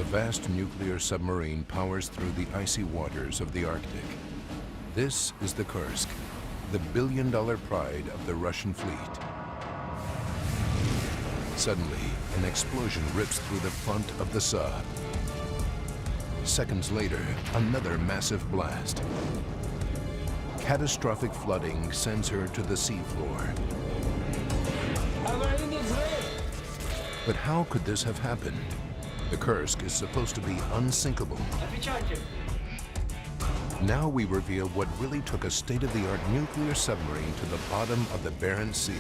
a vast nuclear submarine powers through the icy waters of the Arctic. This is the Kursk, the billion-dollar pride of the Russian fleet. Suddenly, an explosion rips through the front of the sub. Seconds later, another massive blast. Catastrophic flooding sends her to the seafloor. But how could this have happened? The Kursk is supposed to be unsinkable. Now we reveal what really took a state-of-the-art nuclear submarine to the bottom of the Barents Sea.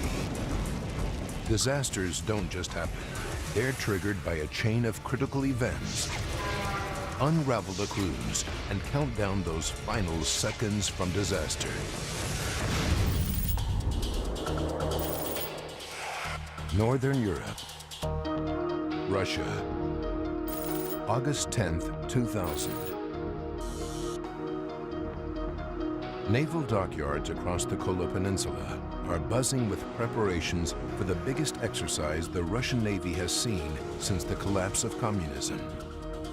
Disasters don't just happen. They're triggered by a chain of critical events. Unravel the clues and count down those final seconds from disaster. Northern Europe, Russia, August 10th, 2000. Naval dockyards across the Kola Peninsula are buzzing with preparations for the biggest exercise the Russian Navy has seen since the collapse of communism.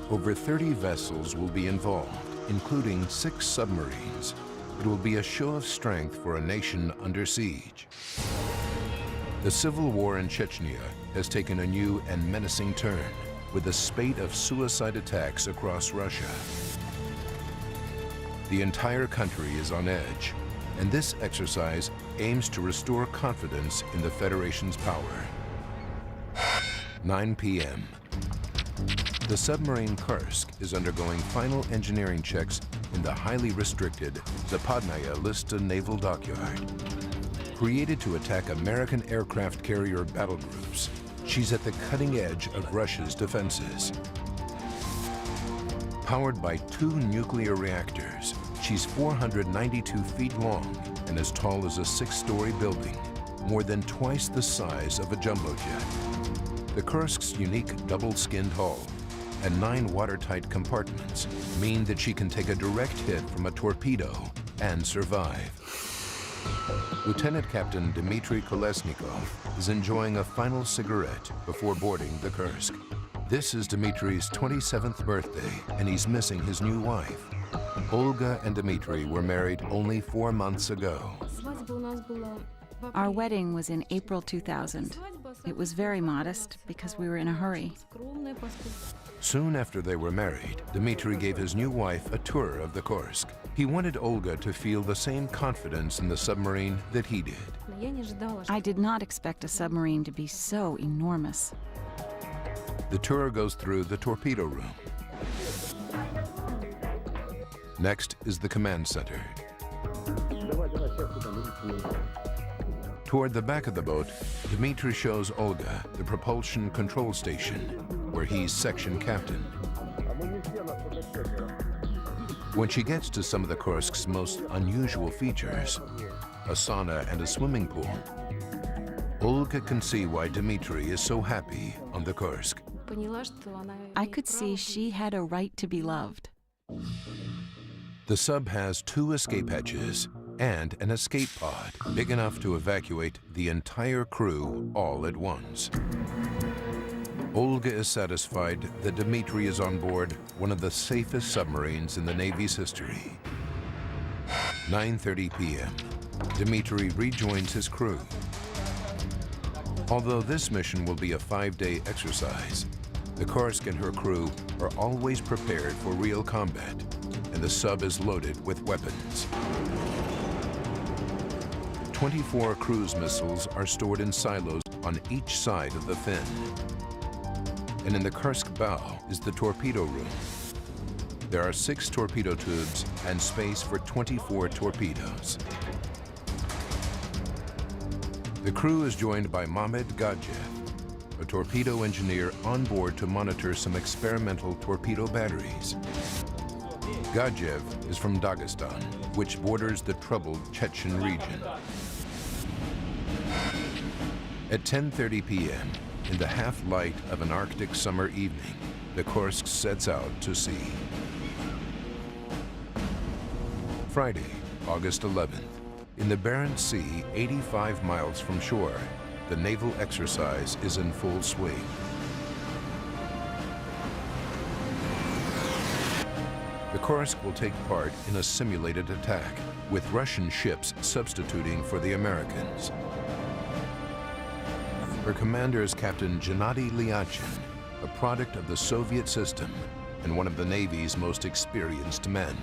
Over 30 vessels will be involved, including 6 submarines. It will be a show of strength for a nation under siege. The civil war in Chechnya has taken a new and menacing turn, with a spate of suicide attacks across Russia. The entire country is on edge, and this exercise aims to restore confidence in the Federation's power. 9 p.m. The submarine Kursk is undergoing final engineering checks in the highly restricted Zapadnaya Lista Naval Dockyard. Created to attack American aircraft carrier battle groups, she's at the cutting edge of Russia's defenses. Powered by 2 nuclear reactors, she's 492 feet long and as tall as a 6-story building, more than twice the size of a jumbo jet. The Kursk's unique double-skinned hull and 9 watertight compartments mean that she can take a direct hit from a torpedo and survive. Lieutenant Captain Dmitry Kolesnikov is enjoying a final cigarette before boarding the Kursk. This is Dmitry's 27th birthday, and he's missing his new wife. Olga and Dmitry were married only 4 months ago. Our wedding was in April 2000. It was very modest because we were in a hurry. Soon after they were married, Dmitry gave his new wife a tour of the Kursk. He wanted Olga to feel the same confidence in the submarine that he did. I did not expect a submarine to be so enormous. The tour goes through the torpedo room. Next is the command center. Toward the back of the boat, Dmitry shows Olga the propulsion control station, where he's section captain. When she gets to some of the Kursk's most unusual features, a sauna and a swimming pool, Olga can see why Dmitry is so happy on the Kursk. I could see she had a right to be loved. The sub has 2 escape hatches and an escape pod big enough to evacuate the entire crew all at once. Olga is satisfied that Dmitry is on board one of the safest submarines in the Navy's history. 9:30 p.m. Dmitry rejoins his crew. Although this mission will be a 5-day exercise, the Kursk and her crew are always prepared for real combat, and the sub is loaded with weapons. 24 cruise missiles are stored in silos on each side of the fin. And in the Kursk bow is the torpedo room. There are 6 torpedo tubes and space for 24 torpedoes. The crew is joined by Mamed Gadjev, a torpedo engineer on board to monitor some experimental torpedo batteries. Gadjev is from Dagestan, which borders the troubled Chechen region. At 10:30 p.m., in the half-light of an Arctic summer evening, the Kursk sets out to sea. Friday, August 11th. In the Barents Sea, 85 miles from shore, the naval exercise is in full swing. The Kursk will take part in a simulated attack, with Russian ships substituting for the Americans. Her commander is Captain Gennady Lyachin, a product of the Soviet system and one of the Navy's most experienced men.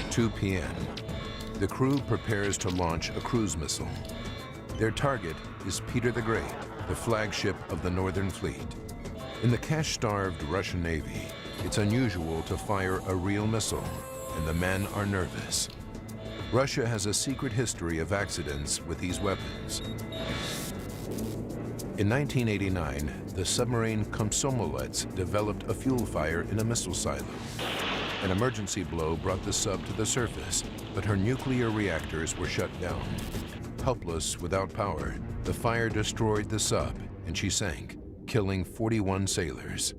2 p.m. The crew prepares to launch a cruise missile. Their target is Peter the Great, the flagship of the Northern Fleet. In the cash-starved Russian Navy, it's unusual to fire a real missile, and the men are nervous. Russia has a secret history of accidents with these weapons. In 1989, the submarine Komsomolets developed a fuel fire in a missile silo. An emergency blow brought the sub to the surface, but her nuclear reactors were shut down. Helpless without power, the fire destroyed the sub, and she sank, killing 41 sailors.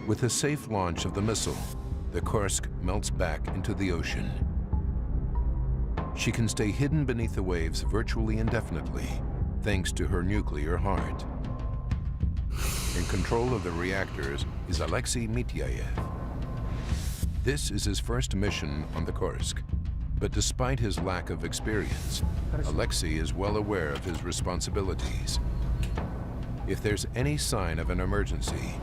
With the safe launch of the missile, the Kursk melts back into the ocean. She can stay hidden beneath the waves virtually indefinitely, thanks to her nuclear heart. In control of the reactors is Alexei Mityayev. This is his first mission on the Kursk, but despite his lack of experience, Alexei is well aware of his responsibilities. If there's any sign of an emergency,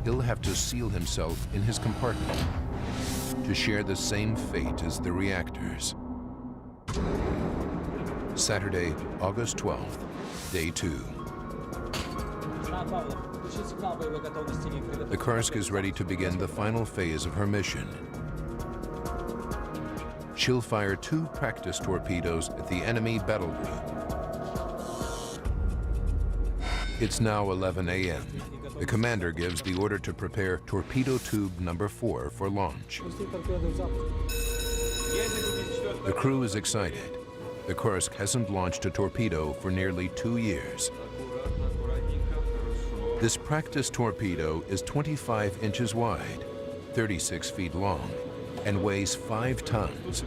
he'll have to seal himself in his compartment to share the same fate as the reactors. Saturday, August 12th, day 2. The Kursk is ready to begin the final phase of her mission. She'll fire 2 practice torpedoes at the enemy battle group. It's now 11 a.m. The commander gives the order to prepare torpedo tube number 4 for launch. The crew is excited. The Kursk hasn't launched a torpedo for nearly 2 years. This practice torpedo is 25 inches wide, 36 feet long, and weighs 5 tons.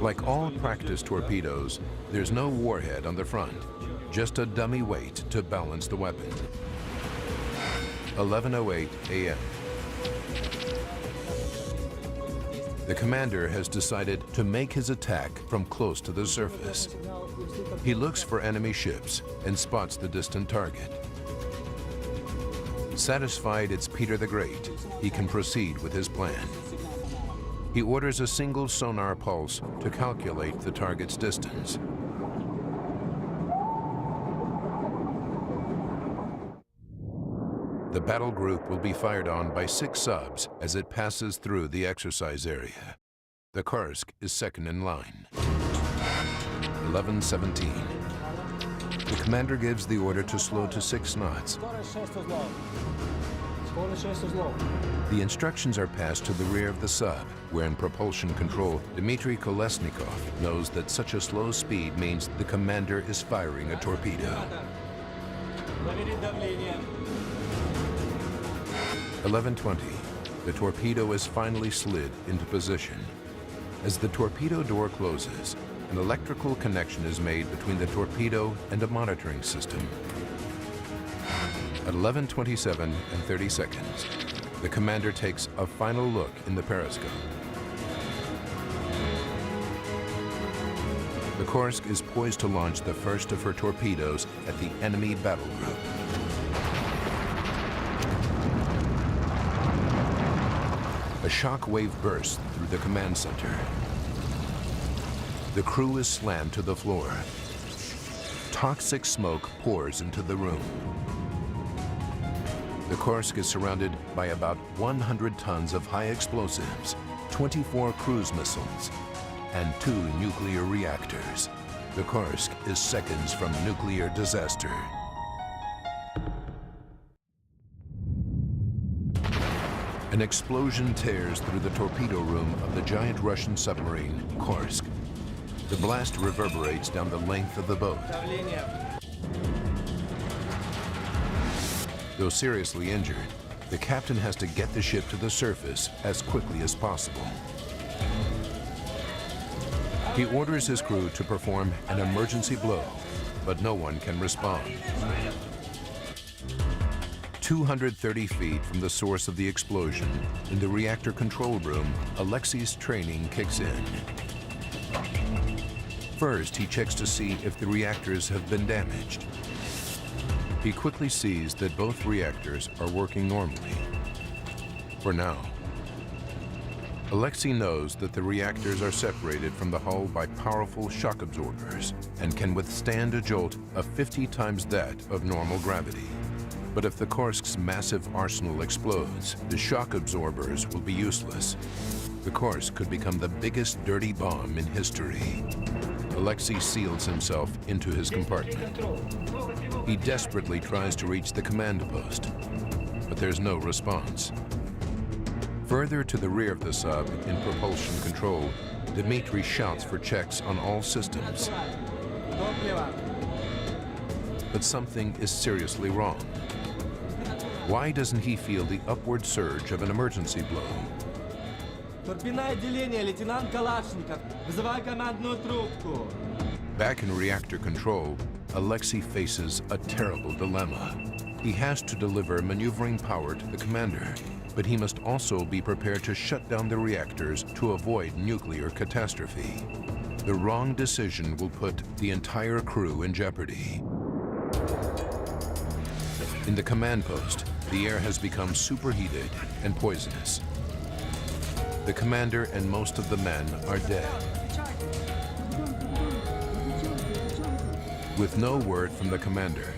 Like all practice torpedoes, there's no warhead on the front, just a dummy weight to balance the weapon. 11:08 a.m. The commander has decided to make his attack from close to the surface. He looks for enemy ships and spots the distant target. Satisfied it's Peter the Great, he can proceed with his plan. He orders a single sonar pulse to calculate the target's distance. The battle group will be fired on by 6 subs as it passes through the exercise area. The Kursk is second in line. 11:17. The commander gives the order to slow to 6 knots. The instructions are passed to the rear of the sub, where in propulsion control, Dmitry Kolesnikov knows that such a slow speed means the commander is firing a torpedo. 11:20. The torpedo is finally slid into position. As the torpedo door closes, an electrical connection is made between the torpedo and a monitoring system. At 11:27 and 30 seconds, the commander takes a final look in the periscope. The Kursk is poised to launch the first of her torpedoes at the enemy battle group. A shock wave bursts through the command center. The crew is slammed to the floor. Toxic smoke pours into the room. The Kursk is surrounded by about 100 tons of high explosives, 24 cruise missiles, and 2 nuclear reactors. The Kursk is seconds from nuclear disaster. An explosion tears through the torpedo room of the giant Russian submarine, Kursk. The blast reverberates down the length of the boat. Though seriously injured, the captain has to get the ship to the surface as quickly as possible. He orders his crew to perform an emergency blow, but no one can respond. 230 feet from the source of the explosion, in the reactor control room, Alexei's training kicks in. First, he checks to see if the reactors have been damaged. He quickly sees that both reactors are working normally. For now. Alexei knows that the reactors are separated from the hull by powerful shock absorbers and can withstand a jolt of 50 times that of normal gravity. But if the Kursk's massive arsenal explodes, the shock absorbers will be useless. The Kursk could become the biggest dirty bomb in history. Alexei seals himself into his compartment. He desperately tries to reach the command post, but there's no response. Further to the rear of the sub, in propulsion control, Dmitry shouts for checks on all systems. But something is seriously wrong. Why doesn't he feel the upward surge of an emergency blow? Back in reactor control, Alexei faces a terrible dilemma. He has to deliver maneuvering power to the commander, but he must also be prepared to shut down the reactors to avoid nuclear catastrophe. The wrong decision will put the entire crew in jeopardy. In the command post, the air has become superheated and poisonous. The commander and most of the men are dead. With no word from the commander,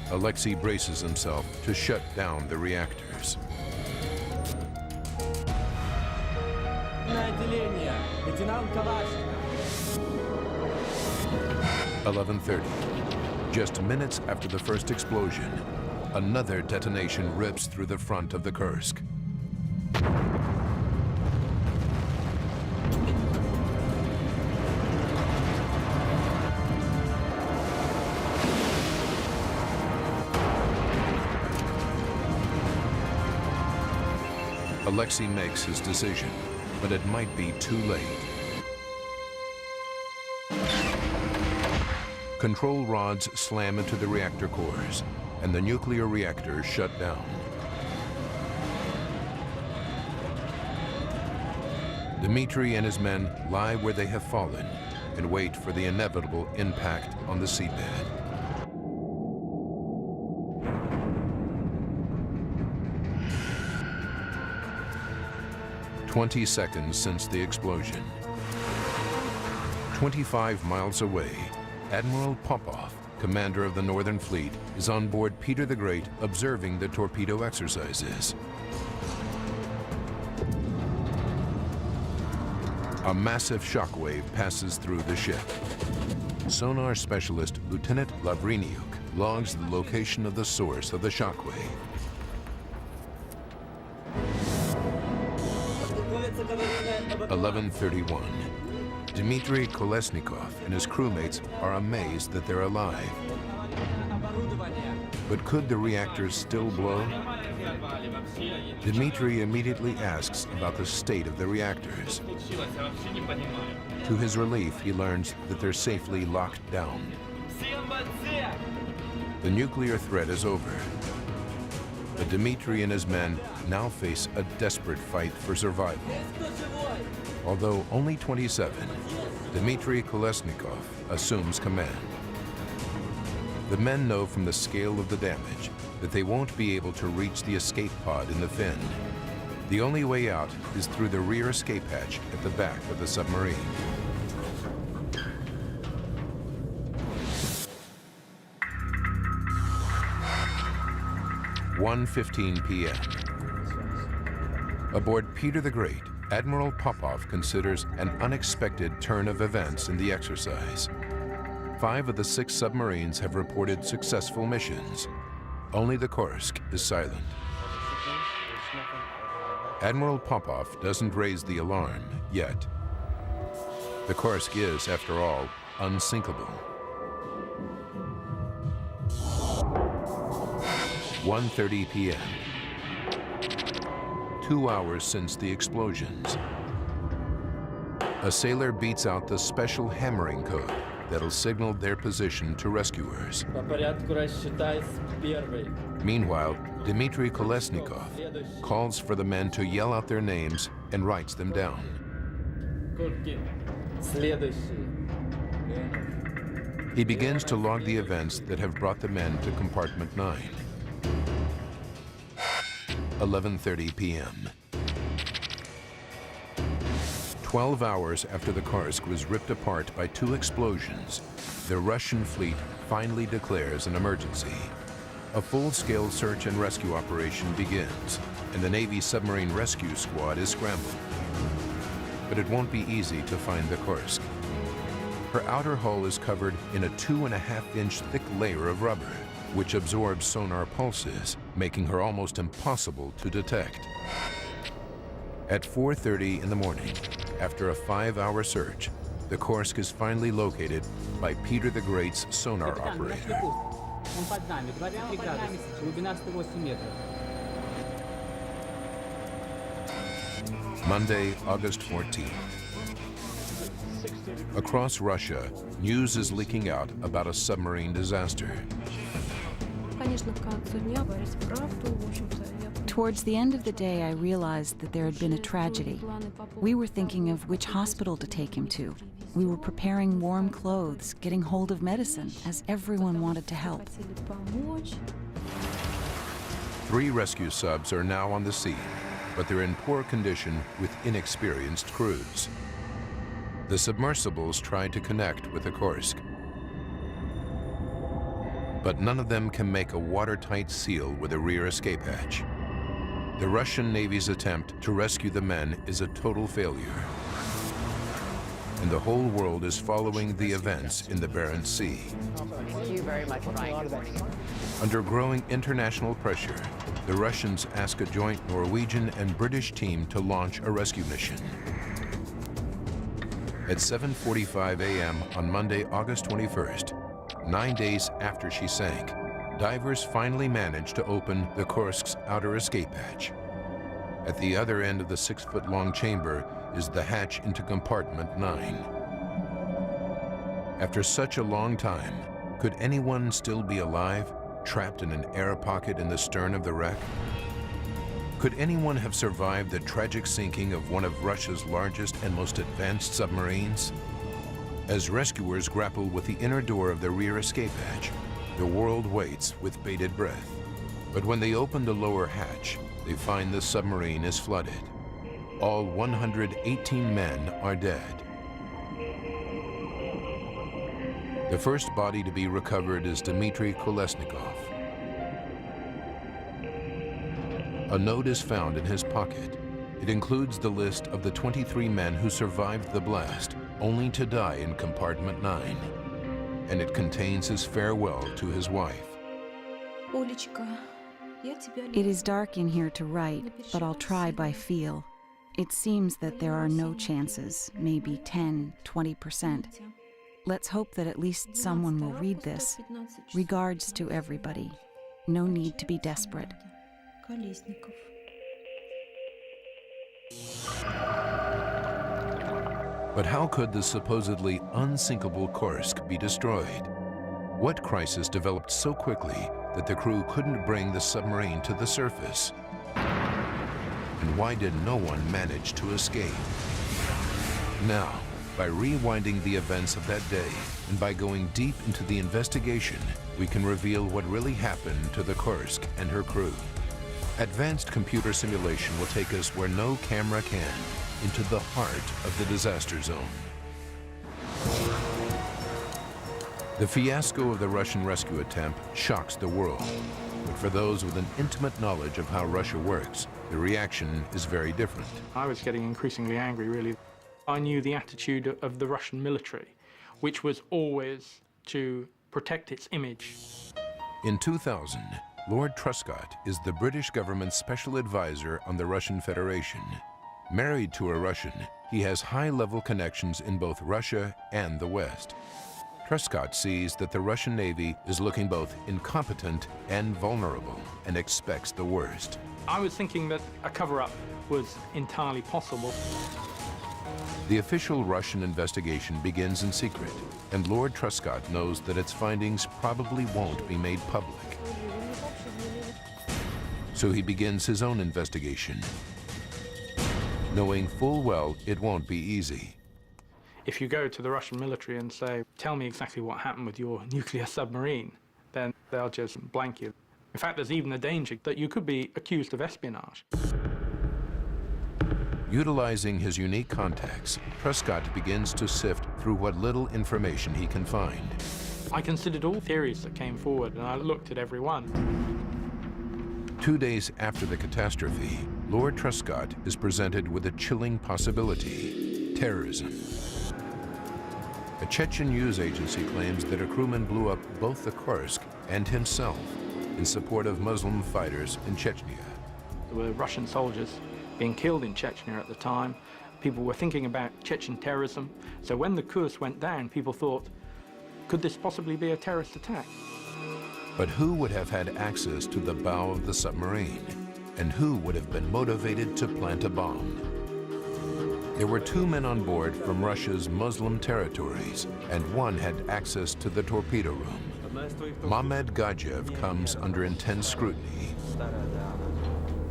Alexei braces himself to shut down the reactors. 11:30. Just minutes after the first explosion, another detonation rips through the front of the Kursk. Alexei makes his decision, but it might be too late. Control rods slam into the reactor cores, and the nuclear reactors shut down. Dmitry and his men lie where they have fallen and wait for the inevitable impact on the seabed. "20 seconds since the explosion. 25 miles away, Admiral Popov, commander of the Northern Fleet, is on board Peter the Great observing the torpedo exercises. A massive shockwave passes through the ship. Sonar specialist Lieutenant Lavriniuk logs the location of the source of the shockwave. 11:31. Dmitry Kolesnikov and his crewmates are amazed that they're alive. But could the reactors still blow? Dmitry immediately asks about the state of the reactors. To his relief, he learns that they're safely locked down. The nuclear threat is over. But Dmitry and his men now face a desperate fight for survival. Although only 27, Dmitry Kolesnikov assumes command. The men know from the scale of the damage that they won't be able to reach the escape pod in the fin. The only way out is through the rear escape hatch at the back of the submarine. (1:15 p.m.) Aboard Peter the Great, Admiral Popov considers an unexpected turn of events in the exercise. 5 of the 6 submarines have reported successful missions. Only the Kursk is silent. Admiral Popov doesn't raise the alarm yet. The Kursk is, after all, unsinkable. 1:30 p.m. 2 hours since the explosions. A sailor beats out the special hammering code that'll signal their position to rescuers. Meanwhile, Dmitry Kolesnikov calls for the men to yell out their names and writes them down. He begins to log the events that have brought the men to compartment 9. 11:30 p.m. 12 hours after the Kursk was ripped apart by 2 explosions, the Russian fleet finally declares an emergency. A full-scale search and rescue operation begins, and the Navy submarine rescue squad is scrambled. But it won't be easy to find the Kursk. Her outer hull is covered in a 2.5-inch thick layer of rubber, which absorbs sonar pulses, making her almost impossible to detect. At 4:30 in the morning, after a 5-hour search, the Kursk is finally located by Peter the Great's sonar operator. Monday, August 14th. Across Russia, news is leaking out about a submarine disaster. Towards the end of the day, I realized that there had been a tragedy. We were thinking of which hospital to take him to. We were preparing warm clothes, getting hold of medicine, as everyone wanted to help. 3 rescue subs are now on the scene, but they're in poor condition with inexperienced crews. The submersibles tried to connect with the Kursk, but none of them can make a watertight seal with a rear escape hatch. The Russian Navy's attempt to rescue the men is a total failure, and the whole world is following the events in the Barents Sea. Thank you very much, Brian. Good morning. Under growing international pressure, the Russians ask a joint Norwegian and British team to launch a rescue mission. At 7:45 a.m. on Monday, August 21st, 9 days after she sank, divers finally managed to open the Kursk's outer escape hatch. At the other end of the 6-foot-long chamber is the hatch into compartment 9. After such a long time, could anyone still be alive, trapped in an air pocket in the stern of the wreck? Could anyone have survived the tragic sinking of one of Russia's largest and most advanced submarines? As rescuers grapple with the inner door of the rear escape hatch, the world waits with bated breath. But when they open the lower hatch, they find the submarine is flooded. All 118 men are dead. The first body to be recovered is Dmitry Kolesnikov. A note is found in his pocket. It includes the list of the 23 men who survived the blast, only to die in compartment 9. And it contains his farewell to his wife. It is dark in here to write, but I'll try by feel. It seems that there are no chances, maybe 10, 20%. Let's hope that at least someone will read this. Regards to everybody. No need to be desperate. But how could the supposedly unsinkable Kursk be destroyed? What crisis developed so quickly that the crew couldn't bring the submarine to the surface? And why did no one manage to escape? Now, by rewinding the events of that day and by going deep into the investigation, we can reveal what really happened to the Kursk and her crew. Advanced computer simulation will take us where no camera can, into the heart of the disaster zone. The fiasco of the Russian rescue attempt shocks the world. But for those with an intimate knowledge of how Russia works, the reaction is very different. I was getting increasingly angry, really. I knew the attitude of the Russian military, which was always to protect its image. In 2000, Lord Truscott is the British government's special advisor on the Russian Federation. Married to a Russian, he has high-level connections in both Russia and the West. Truscott sees that the Russian Navy is looking both incompetent and vulnerable and expects the worst. I was thinking that a cover-up was entirely possible. The official Russian investigation begins in secret, and Lord Truscott knows that its findings probably won't be made public. So he begins his own investigation, knowing full well it won't be easy. If you go to the Russian military and say, tell me exactly what happened with your nuclear submarine, then they'll just blank you. In fact, there's even a danger that you could be accused of espionage. Utilizing his unique contacts, Truscott begins to sift through what little information he can find. I considered all theories that came forward, and I looked at every one. 2 days after the catastrophe, Lord Truscott is presented with a chilling possibility: terrorism. A Chechen news agency claims that a crewman blew up both the Kursk and himself in support of Muslim fighters in Chechnya. There were Russian soldiers being killed in Chechnya at the time. People were thinking about Chechen terrorism. So when the Kursk went down, people thought, could this possibly be a terrorist attack? But who would have had access to the bow of the submarine? And who would have been motivated to plant a bomb? There were 2 men on board from Russia's Muslim territories, and one had access to the torpedo room. Mamed Gadjev comes under intense scrutiny.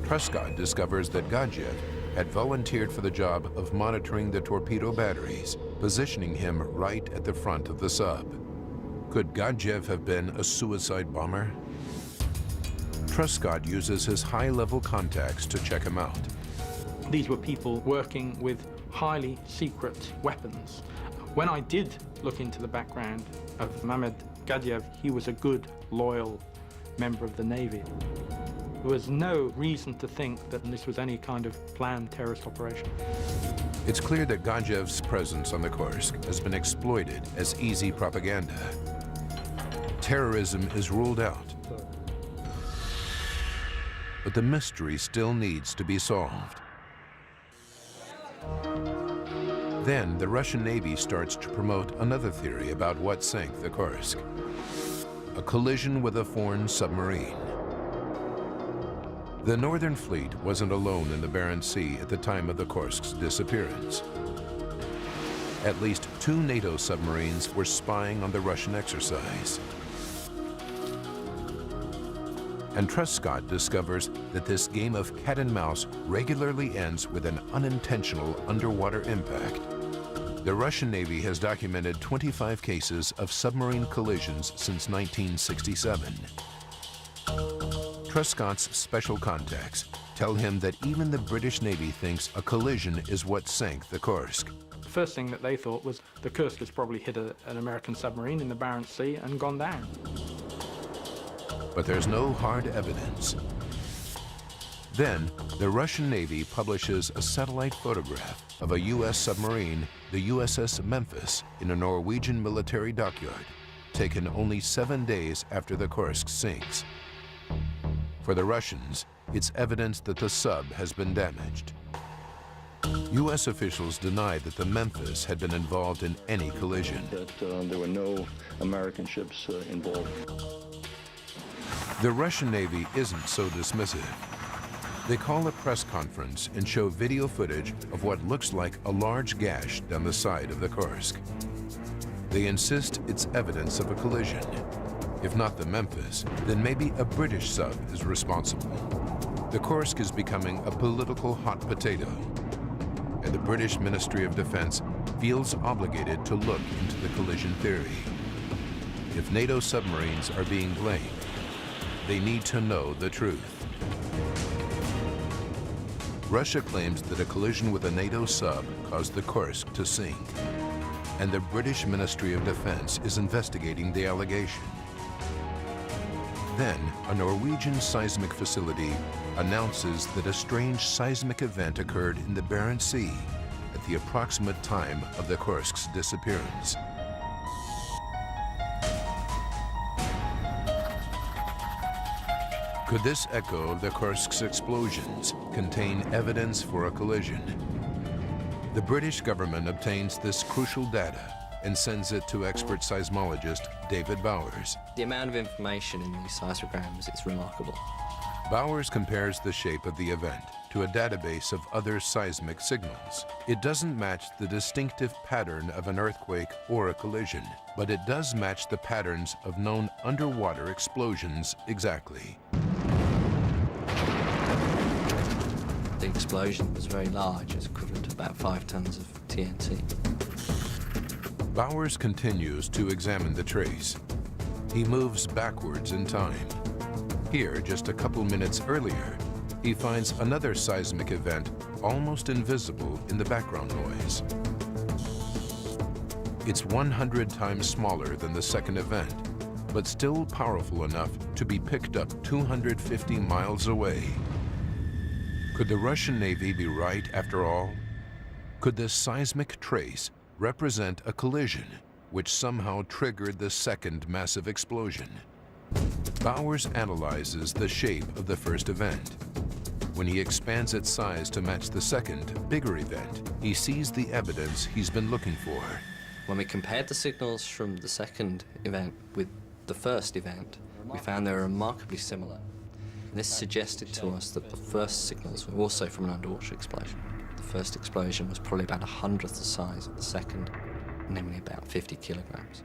Truscott discovers that Gadjev had volunteered for the job of monitoring the torpedo batteries, positioning him right at the front of the sub. Could Gadjev have been a suicide bomber? Truscott uses his high-level contacts to check him out. These were people working with highly secret weapons. When I did look into the background of Mamed Gadjev, he was a good, loyal member of the Navy. There was no reason to think that this was any kind of planned terrorist operation. It's clear that Gadjev's presence on the Kursk has been exploited as easy propaganda. Terrorism is ruled out, but the mystery still needs to be solved. Then the Russian Navy starts to promote another theory about what sank the Kursk: a collision with a foreign submarine. The Northern Fleet wasn't alone in the Barents Sea at the time of the Kursk's disappearance. At least 2 NATO submarines were spying on the Russian exercise. And Truscott discovers that this game of cat and mouse regularly ends with an unintentional underwater impact. The Russian Navy has documented 25 cases of submarine collisions since 1967. Truscott's special contacts tell him that even the British Navy thinks a collision is what sank the Kursk. The first thing that they thought was the Kursk has probably hit an American submarine in the Barents Sea and gone down. But there's no hard evidence. Then, the Russian Navy publishes a satellite photograph of a U.S. submarine, the USS Memphis, in a Norwegian military dockyard, taken only 7 days after the Kursk sinks. For the Russians, it's evidence that the sub has been damaged. U.S. officials deny that the Memphis had been involved in any collision. That there were no American ships involved. The Russian Navy isn't so dismissive. They call a press conference and show video footage of what looks like a large gash down the side of the Kursk. They insist it's evidence of a collision. If not the Memphis, then maybe a British sub is responsible. The Kursk is becoming a political hot potato, and the British Ministry of Defense feels obligated to look into the collision theory. If NATO submarines are being blamed, they need to know the truth. Russia claims that a collision with a NATO sub caused the Kursk to sink, and the British Ministry of Defense is investigating the allegation. Then, a Norwegian seismic facility announces that a strange seismic event occurred in the Barents Sea at the approximate time of the Kursk's disappearance. Could this echo of the Kursk's explosions contain evidence for a collision? The British government obtains this crucial data and sends it to expert seismologist David Bowers. The amount of information in these seismograms is remarkable. Bowers compares the shape of the event to a database of other seismic signals. It doesn't match the distinctive pattern of an earthquake or a collision, but it does match the patterns of known underwater explosions exactly. The explosion was very large, it's equivalent to about 5 tons of TNT. Bowers continues to examine the trace. He moves backwards in time. Here, just a couple minutes earlier, he finds another seismic event almost invisible in the background noise. It's 100 times smaller than the second event, but still powerful enough to be picked up 250 miles away. Could the Russian Navy be right after all? Could this seismic trace represent a collision which somehow triggered the second massive explosion? Bowers analyzes the shape of the first event. When he expands its size to match the second, bigger event, he sees the evidence he's been looking for. When we compared the signals from the second event with the first event, we found they were remarkably similar. And this suggested to us that the first signals were also from an underwater explosion. The first explosion was probably about 100th the size of the second, namely about 50 kilograms.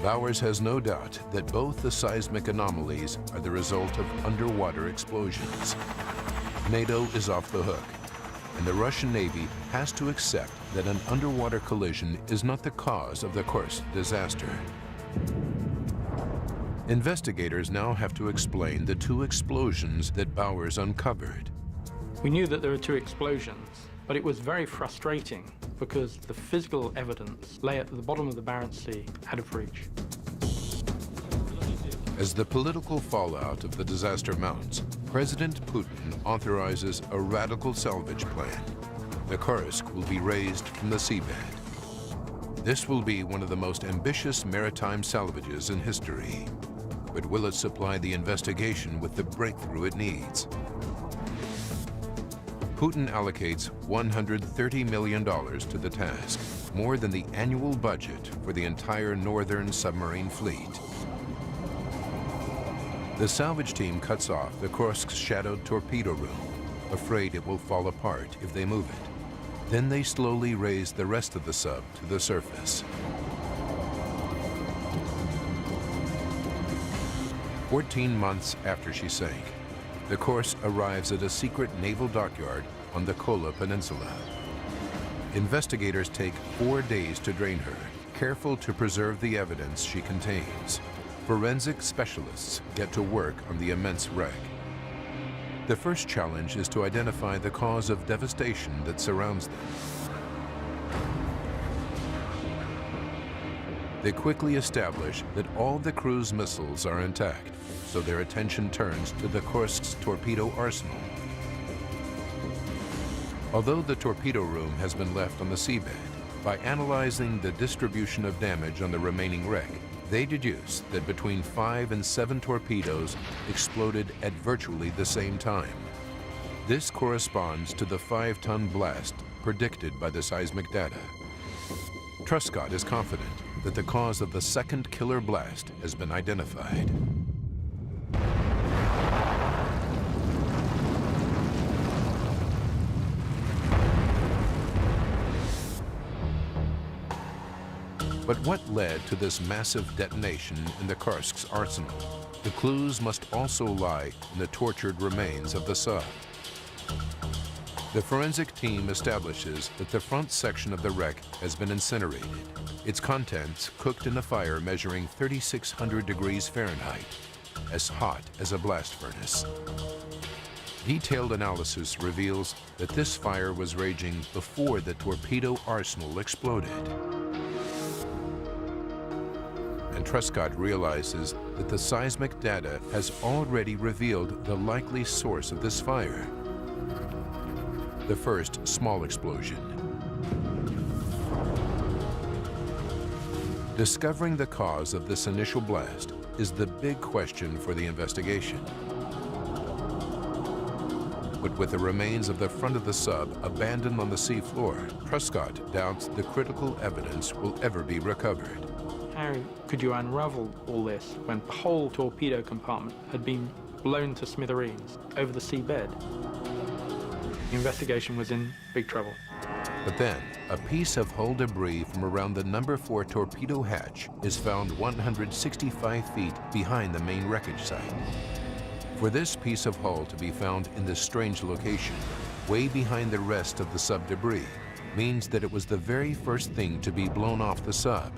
Bowers has no doubt that both the seismic anomalies are the result of underwater explosions. NATO is off the hook, and the Russian Navy has to accept that an underwater collision is not the cause of the Kursk disaster. Investigators now have to explain the 2 explosions that Bowers uncovered. We knew that there were 2 explosions, but it was very frustrating because the physical evidence lay at the bottom of the Barents Sea, out of reach. As the political fallout of the disaster mounts, President Putin authorizes a radical salvage plan. The Kursk will be raised from the seabed. This will be one of the most ambitious maritime salvages in history. But will it supply the investigation with the breakthrough it needs? Putin allocates $130 million to the task, more than the annual budget for the entire northern submarine fleet. The salvage team cuts off the Kursk's shadowed torpedo room, afraid it will fall apart if they move it. Then they slowly raise the rest of the sub to the surface. 14 months after she sank, the Kursk arrives at a secret naval dockyard on the Kola Peninsula. Investigators take 4 days to drain her, careful to preserve the evidence she contains. Forensic specialists get to work on the immense wreck. The first challenge is to identify the cause of devastation that surrounds them. They quickly establish that all the crew's missiles are intact, so their attention turns to the Kursk's torpedo arsenal. Although the torpedo room has been left on the seabed, by analyzing the distribution of damage on the remaining wreck, they deduce that between 5 and 7 torpedoes exploded at virtually the same time. This corresponds to the 5-ton blast predicted by the seismic data. Truscott is confident that the cause of the second killer blast has been identified. But what led to this massive detonation in the Kursk's arsenal? The clues must also lie in the tortured remains of the sub. The forensic team establishes that the front section of the wreck has been incinerated, its contents cooked in a fire measuring 3,600 degrees Fahrenheit, as hot as a blast furnace. Detailed analysis reveals that this fire was raging before the torpedo arsenal exploded. And Truscott realizes that the seismic data has already revealed the likely source of this fire. The first small explosion. Discovering the cause of this initial blast is the big question for the investigation. but with the remains of the front of the sub abandoned on the sea floor, Truscott doubts the critical evidence will ever be recovered. How could you unravel all this when the whole torpedo compartment had been blown to smithereens over the seabed? The investigation was in big trouble. But then, a piece of hull debris from around the number 4 torpedo hatch is found 165 feet behind the main wreckage site. For this piece of hull to be found in this strange location, way behind the rest of the sub debris, means that it was the very first thing to be blown off the sub,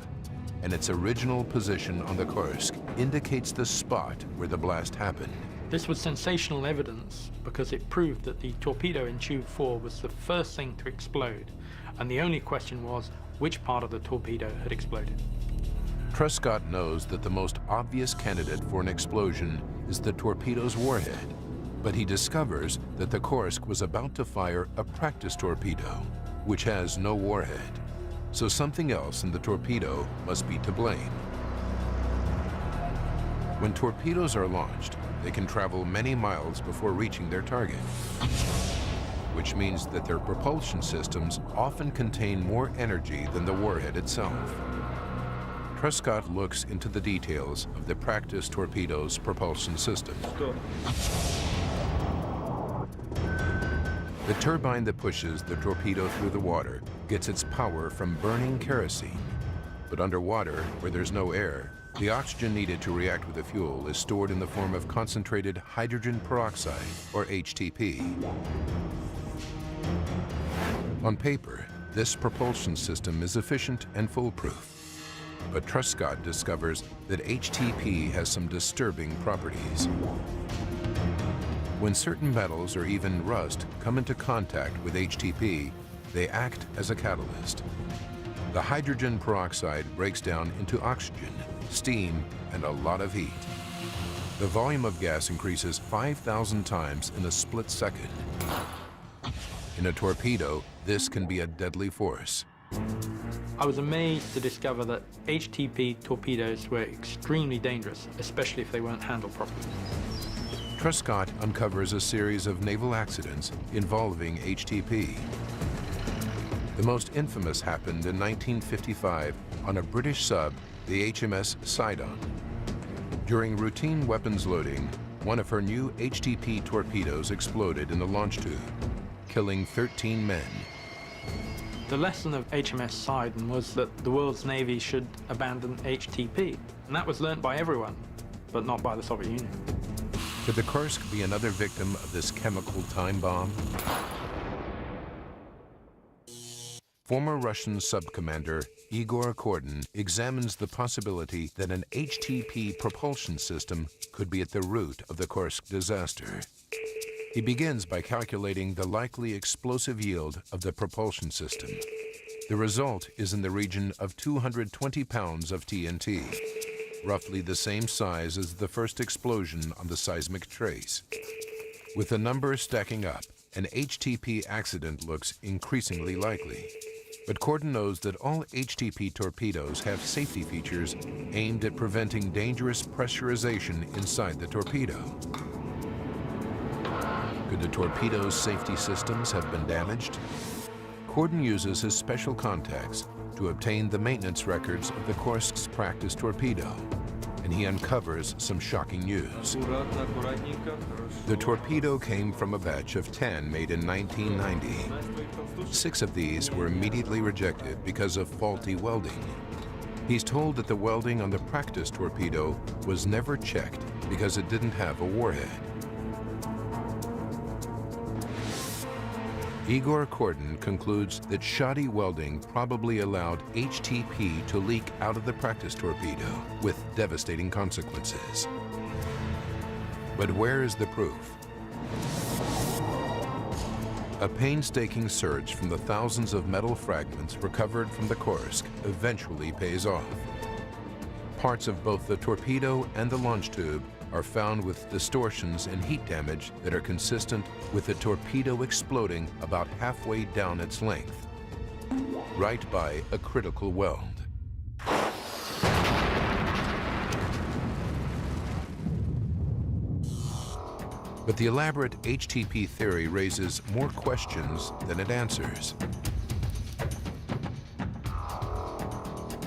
and its original position on the Kursk indicates the spot where the blast happened. This was sensational evidence because it proved that the torpedo in Tube 4 was the first thing to explode, and the only question was which part of the torpedo had exploded. Truscott knows that the most obvious candidate for an explosion is the torpedo's warhead, but he discovers that the Kursk was about to fire a practice torpedo, which has no warhead. So something else in the torpedo must be to blame. When torpedoes are launched, they can travel many miles before reaching their target, which means that their propulsion systems often contain more energy than the warhead itself. Truscott looks into the details of the practice torpedo's propulsion system. The turbine that pushes the torpedo through the water gets its power from burning kerosene. But underwater, where there's no air, the oxygen needed to react with the fuel is stored in the form of concentrated hydrogen peroxide, or HTP. On paper, this propulsion system is efficient and foolproof. But Truscott discovers that HTP has some disturbing properties. When certain metals or even rust come into contact with HTP, they act as a catalyst. The hydrogen peroxide breaks down into oxygen, steam, and a lot of heat. The volume of gas increases 5,000 times in a split second. In a torpedo, this can be a deadly force. I was amazed to discover that HTP torpedoes were extremely dangerous, especially if they weren't handled properly. Truscott uncovers a series of naval accidents involving HTP. The most infamous happened in 1955 on a British sub, the HMS Sidon. During routine weapons loading, one of her new HTP torpedoes exploded in the launch tube, killing 13 men. The lesson of HMS Sidon was that the world's navy should abandon HTP, and that was learnt by everyone, but not by the Soviet Union. Could the Kursk be another victim of this chemical time bomb? Former Russian sub-commander Igor Kordin examines the possibility that an HTP propulsion system could be at the root of the Kursk disaster. He begins by calculating the likely explosive yield of the propulsion system. The result is in the region of 220 pounds of TNT, roughly the same size as the first explosion on the seismic trace. With the numbers stacking up, an HTP accident looks increasingly likely. But Kordin knows that all HTP torpedoes have safety features aimed at preventing dangerous pressurization inside the torpedo. Could the torpedo's safety systems have been damaged? Kordin uses his special contacts to obtain the maintenance records of the Kursk's practice torpedo, and he uncovers some shocking news. The torpedo came from a batch of 10 made in 1990. 6 of these were immediately rejected because of faulty welding. He's told that the welding on the practice torpedo was never checked because it didn't have a warhead. Igor Kordin concludes that shoddy welding probably allowed HTP to leak out of the practice torpedo with devastating consequences. But where is the proof? A painstaking search from the thousands of metal fragments recovered from the Kursk eventually pays off. Parts of both the torpedo and the launch tube are found with distortions and heat damage that are consistent with the torpedo exploding about halfway down its length, right by a critical weld. But the elaborate HTP theory raises more questions than it answers.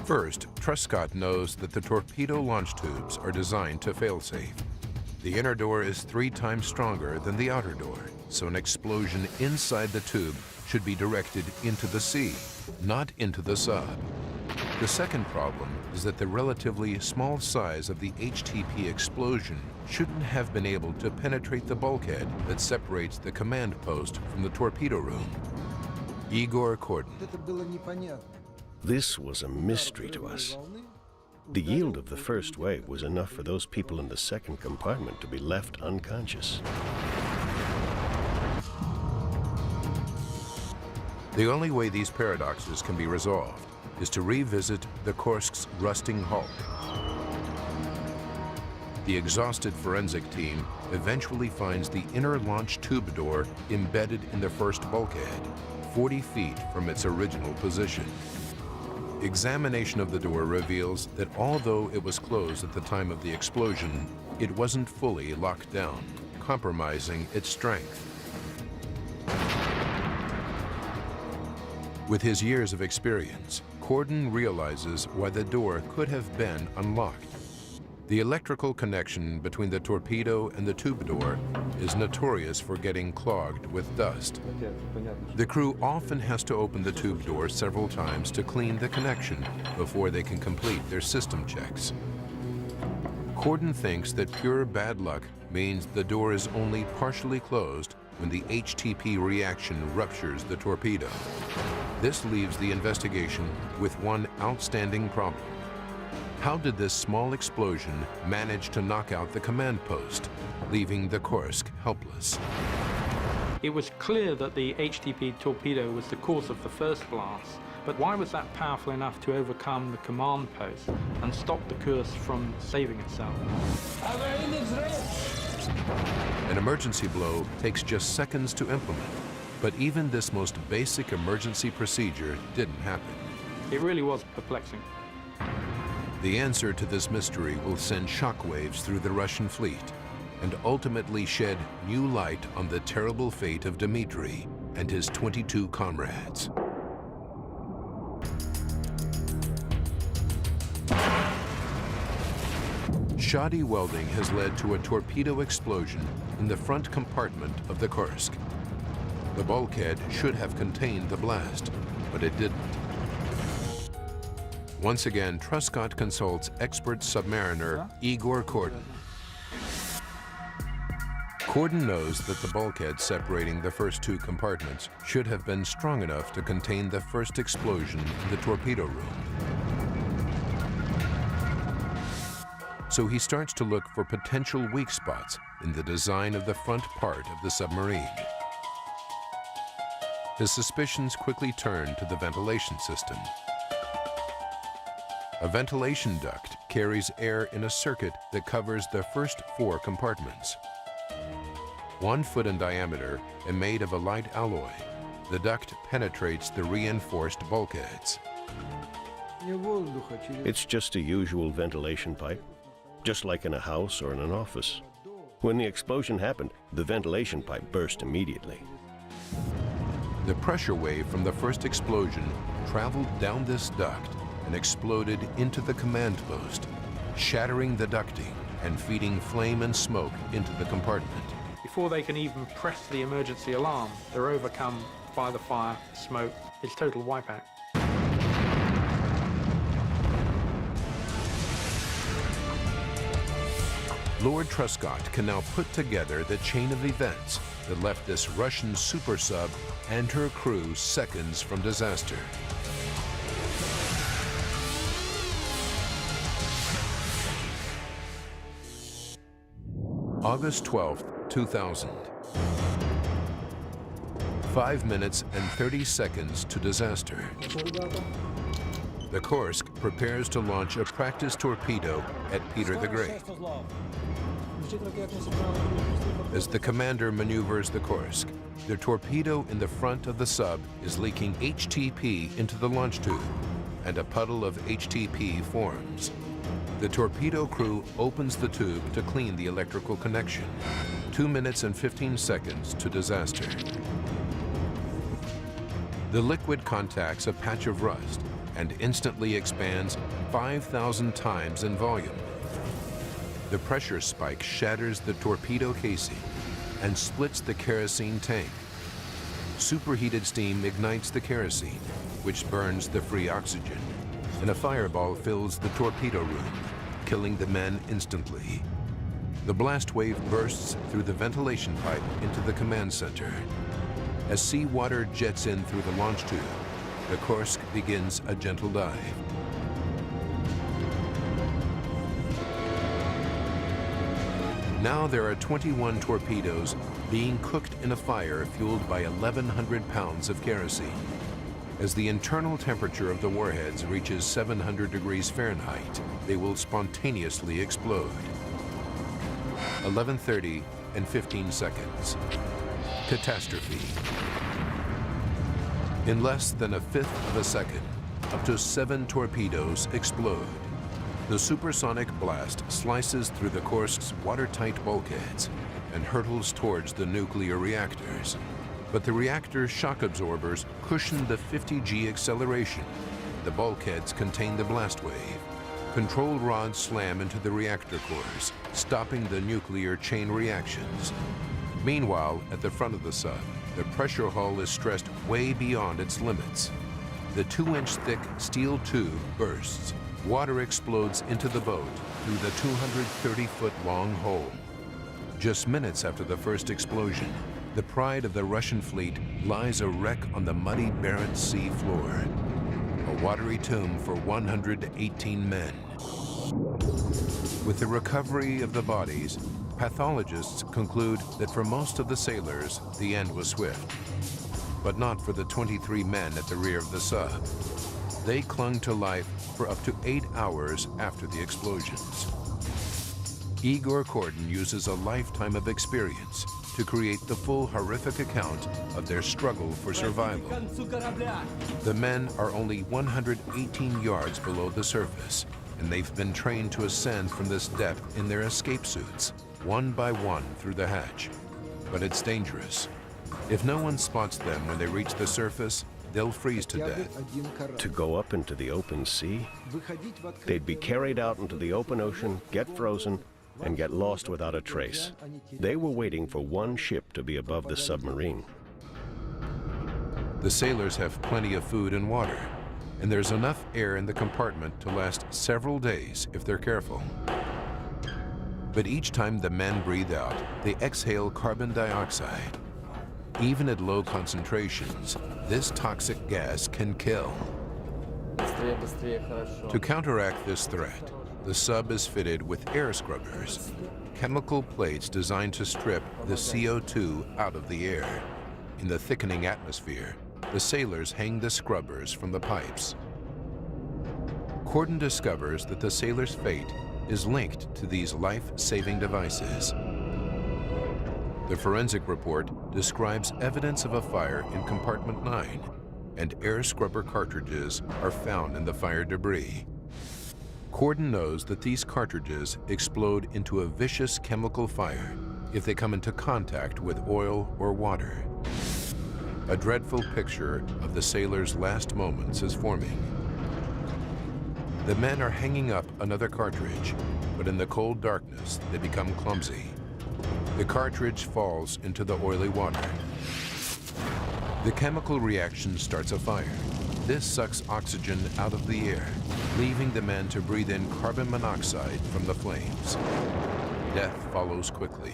First, Truscott knows that the torpedo launch tubes are designed to fail-safe. The inner door is 3 times stronger than the outer door, so an explosion inside the tube should be directed into the sea, not into the sub. The second problem is that the relatively small size of the HTP explosion shouldn't have been able to penetrate the bulkhead that separates the command post from the torpedo room. Igor Kordin. This was a mystery to us. The yield of the first wave was enough for those people in the second compartment to be left unconscious. The only way these paradoxes can be resolved is to revisit the Kursk's rusting hull. The exhausted forensic team eventually finds the inner launch tube door embedded in the first bulkhead, 40 feet from its original position. Examination of the door reveals that although it was closed at the time of the explosion, it wasn't fully locked down, compromising its strength. With his years of experience, Kordin realizes why the door could have been unlocked. The electrical connection between the torpedo and the tube door is notorious for getting clogged with dust. The crew often has to open the tube door several times to clean the connection before they can complete their system checks. Kordin thinks that pure bad luck means the door is only partially closed when the HTP reaction ruptures the torpedo. This leaves the investigation with one outstanding problem. How did this small explosion manage to knock out the command post, leaving the Kursk helpless? It was clear that the HTP torpedo was the cause of the first blast, but why was that powerful enough to overcome the command post and stop the Kursk from saving itself? An emergency blow takes just seconds to implement, but even this most basic emergency procedure didn't happen. It really was perplexing. The answer to this mystery will send shockwaves through the Russian fleet and ultimately shed new light on the terrible fate of Dmitry and his 22 comrades. Shoddy welding has led to a torpedo explosion in the front compartment of the Kursk. The bulkhead should have contained the blast, but it didn't. Once again, Truscott consults expert submariner Igor Kordin. Kordin knows that the bulkhead separating the first 2 compartments should have been strong enough to contain the first explosion in the torpedo room. So he starts to look for potential weak spots in the design of the front part of the submarine. His suspicions quickly turn to the ventilation system. A ventilation duct carries air in a circuit that covers the first 4 compartments. 1 foot in diameter and made of a light alloy, the duct penetrates the reinforced bulkheads. It's just a usual ventilation pipe, just like in a house or in an office. When the explosion happened, the ventilation pipe burst immediately. The pressure wave from the first explosion traveled down this duct and exploded into the command post, shattering the ducting and feeding flame and smoke into the compartment. Before they can even press the emergency alarm, they're overcome by the fire, smoke. It's total wipeout. Lord Truscott can now put together the chain of events that left this Russian super sub and her crew seconds from disaster. August 12th, 2000. 5 minutes and 30 seconds to disaster. The Kursk prepares to launch a practice torpedo at Peter the Great. As the commander maneuvers the Kursk, the torpedo in the front of the sub is leaking HTP into the launch tube, and a puddle of HTP forms. The torpedo crew opens the tube to clean the electrical connection. 2 minutes and 15 seconds to disaster. The liquid contacts a patch of rust and instantly expands 5,000 times in volume. The pressure spike shatters the torpedo casing and splits the kerosene tank. Superheated steam ignites the kerosene, which burns the free oxygen, and a fireball fills the torpedo room, killing the men instantly. The blast wave bursts through the ventilation pipe into the command center. As seawater jets in through the launch tube, the Kursk begins a gentle dive. Now there are 21 torpedoes being cooked in a fire fueled by 1,100 pounds of kerosene. As the internal temperature of the warheads reaches 700 degrees Fahrenheit, they will spontaneously explode. 11:30 and 15 seconds. Catastrophe. In less than a fifth of a second, up to 7 torpedoes explode. The supersonic blast slices through the Kursk's watertight bulkheads and hurtles towards the nuclear reactors. But the reactor shock absorbers cushion the 50G acceleration. The bulkheads contain the blast wave. Control rods slam into the reactor cores, stopping the nuclear chain reactions. Meanwhile, at the front of the sub, the pressure hull is stressed way beyond its limits. The 2-inch thick steel tube bursts. Water explodes into the boat through the 230-foot-long hole. Just minutes after the first explosion, the pride of the Russian fleet lies a wreck on the muddy Barents Sea floor. A watery tomb for 118 men. With the recovery of the bodies, pathologists conclude that for most of the sailors, the end was swift. But not for the 23 men at the rear of the sub. They clung to life for up to 8 hours after the explosions. Igor Kordin uses a lifetime of experience to create the full horrific account of their struggle for survival. The men are only 118 yards below the surface, and they've been trained to ascend from this depth in their escape suits, one by one through the hatch. But it's dangerous. If no one spots them when they reach the surface, they'll freeze to death. To go up into the open sea, they'd be carried out into the open ocean, get frozen, and get lost without a trace. They were waiting for one ship to be above the submarine. The sailors have plenty of food and water, and there's enough air in the compartment to last several days if they're careful. But each time the men breathe out, they exhale carbon dioxide. Even at low concentrations, this toxic gas can kill. To counteract this threat, the sub is fitted with air scrubbers, chemical plates designed to strip the CO2 out of the air. In the thickening atmosphere, the sailors hang the scrubbers from the pipes. Kordin discovers that the sailors' fate is linked to these life-saving devices. The forensic report describes evidence of a fire in compartment 9, and air scrubber cartridges are found in the fire debris. Kordin knows that these cartridges explode into a vicious chemical fire if they come into contact with oil or water. A dreadful picture of the sailors' last moments is forming. The men are hanging up another cartridge, but in the cold darkness, they become clumsy. The cartridge falls into the oily water. The chemical reaction starts a fire. This sucks oxygen out of the air, leaving the men to breathe in carbon monoxide from the flames. Death follows quickly.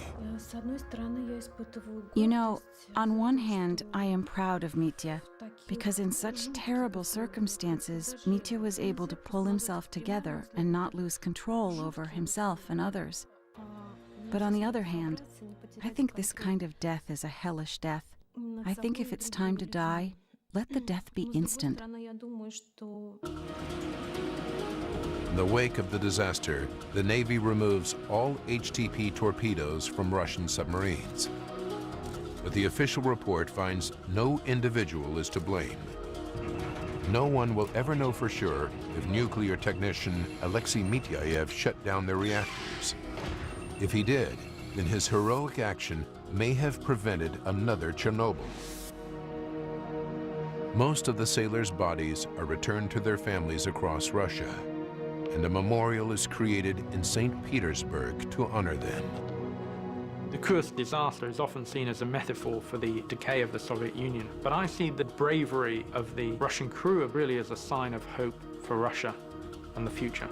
You know, on one hand, I am proud of Mitya, because in such terrible circumstances, Mitya was able to pull himself together and not lose control over himself and others. But on the other hand, I think this kind of death is a hellish death. I think if it's time to die, let the death be instant. In the wake of the disaster, the Navy removes all HTP torpedoes from Russian submarines. But the official report finds no individual is to blame. no one will ever know for sure if nuclear technician Alexei Mityayev shut down their reactors. If he did, then his heroic action may have prevented another Chernobyl. Most of the sailors' bodies are returned to their families across Russia, and a memorial is created in St. Petersburg to honor them. The Kursk disaster is often seen as a metaphor for the decay of the Soviet Union, but I see the bravery of the Russian crew really as a sign of hope for Russia and the future.